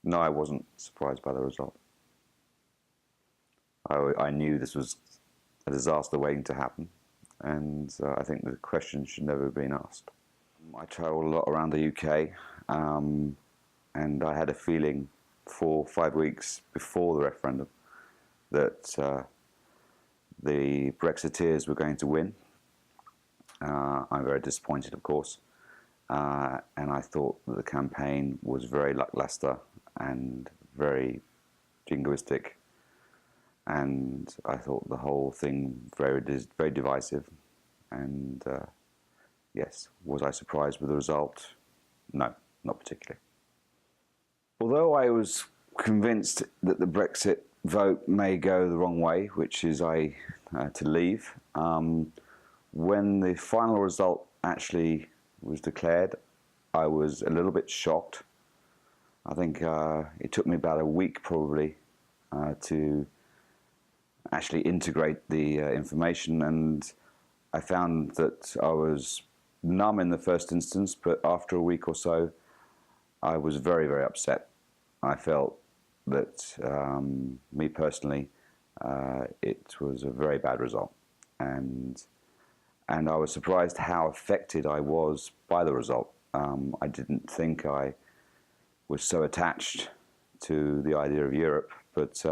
No, I wasn't surprised by the result. I knew this was a disaster waiting to happen, and I think the question should never have been asked. I travel a lot around the UK, and I had a feeling 4 or 5 weeks before the referendum that the Brexiteers were going to win. I'm very disappointed, of course, and I thought that the campaign was very lackluster and very jingoistic, and I thought the whole thing very divisive. And yes, was I surprised with the result? No, not particularly. Although I was convinced that the Brexit vote may go the wrong way, which is to leave, when the final result actually was declared, I was a little bit shocked. I think it took me about a week probably to actually integrate the information, and I found that I was numb in the first instance, but after a week or so, I was very, very upset. I felt that, me personally, it was a very bad result, and I was surprised how affected I was by the result. I didn't think I was so attached to the idea of Europe, but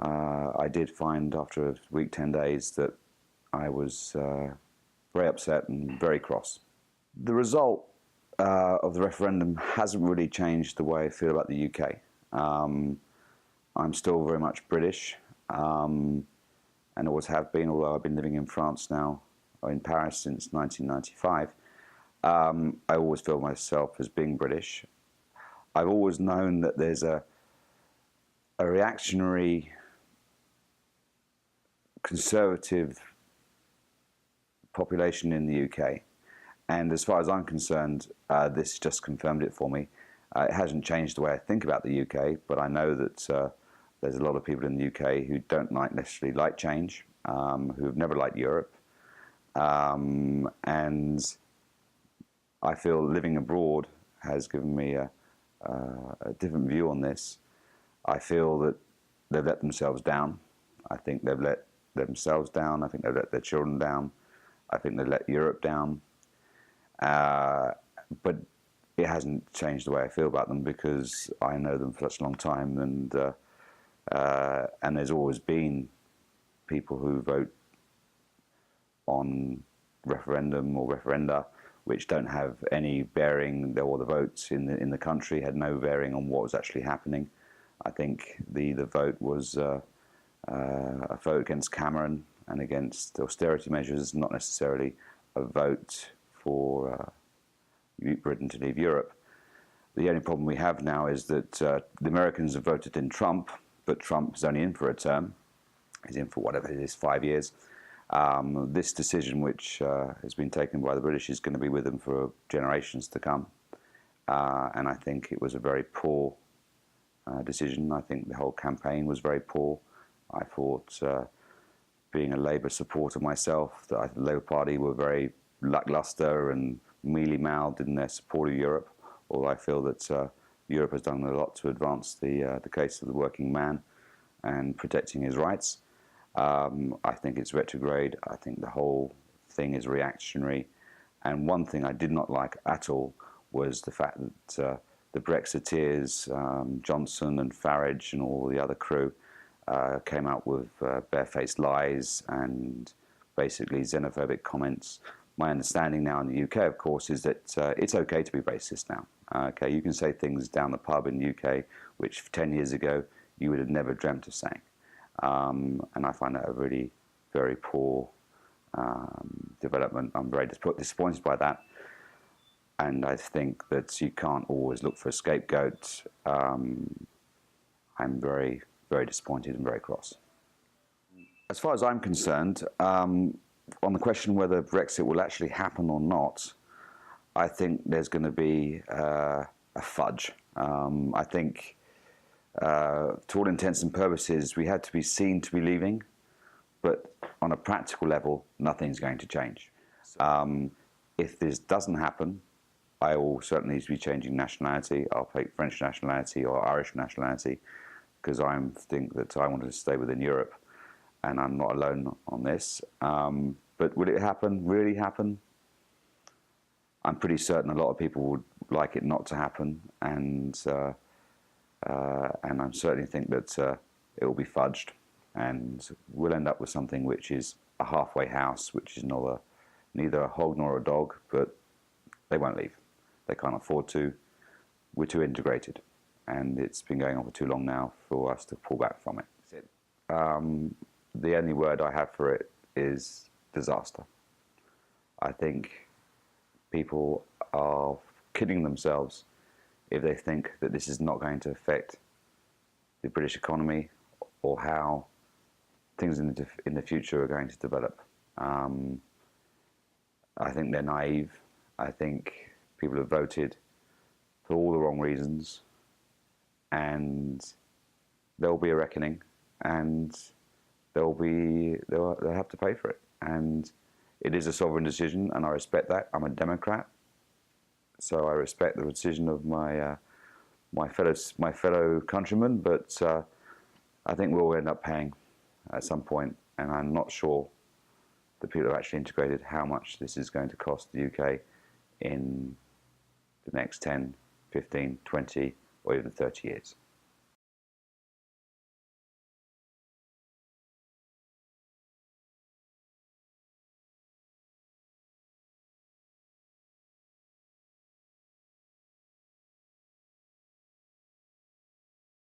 I did find after a week, 10 days, that I was very upset and very cross. The result of the referendum hasn't really changed the way I feel about the UK. I'm still very much British, and always have been, although I've been living in France now, or in Paris, since 1995. I always feel myself as being British. I've always known that there's a reactionary, conservative population in the UK. And as far as I'm concerned, this just confirmed it for me. It hasn't changed the way I think about the UK, but I know that there's a lot of people in the UK who don't necessarily like change, who have never liked Europe. And I feel living abroad has given me a different view on this. I feel that they've let themselves down. I think they've let themselves down. I think they've let their children down. I think they've let Europe down. But it hasn't changed the way I feel about them, because I know them for such a long time, and there's always been people who vote on referendum or referenda which don't have any bearing, or the votes in the country had no bearing on what was actually happening. I think the vote was a vote against Cameron and against austerity measures, not necessarily a vote for Britain to leave Europe. The only problem we have now is that the Americans have voted in Trump, but Trump is only in for a term. He's in for whatever it is, 5 years. This decision, which has been taken by the British, is going to be with them for generations to come. And I think it was a very poor decision. I think the whole campaign was very poor. I thought, being a Labour supporter myself, that the Labour Party were very lackluster and mealy-mouthed in their support of Europe. Although I feel that Europe has done a lot to advance the case of the working man and protecting his rights. I think it's retrograde. I think the whole thing is reactionary. And one thing I did not like at all was the fact that the Brexiteers, Johnson and Farage and all the other crew, came out with barefaced lies and basically xenophobic comments. My understanding now in the UK, of course, is that it's okay to be racist now. Okay, you can say things down the pub in the UK which 10 years ago you would have never dreamt of saying. And I find that a really very poor development. I'm very disappointed by that. And I think that you can't always look for a scapegoat. I'm very, very disappointed and very cross. As far as I'm concerned, on the question whether Brexit will actually happen or not, I think there's going to be a fudge. I think, to all intents and purposes, we had to be seen to be leaving, but on a practical level, nothing's going to change. If this doesn't happen, I will certainly be changing nationality. I'll take French nationality or Irish nationality because I think that I want to stay within Europe, and I'm not alone on this. But will it happen? Really happen? I'm pretty certain a lot of people would like it not to happen, and I certainly think that it will be fudged, and we'll end up with something which is a halfway house, which is neither a hog nor a dog, but they won't leave. They can't afford to. We're too integrated, and it's been going on for too long now for us to pull back from it. The only word I have for it is disaster. I think people are kidding themselves if they think that this is not going to affect the British economy or how things in the future are going to develop. I think they're naive. I think people have voted for all the wrong reasons, and there will be a reckoning, and they'll have to pay for it. And it is a sovereign decision, and I respect that. I'm a Democrat, so I respect the decision of my fellow countrymen. But I think we'll end up paying at some point, and I'm not sure the people who are actually integrated how much this is going to cost the UK in the next 10, 15, 20, or even 30 years.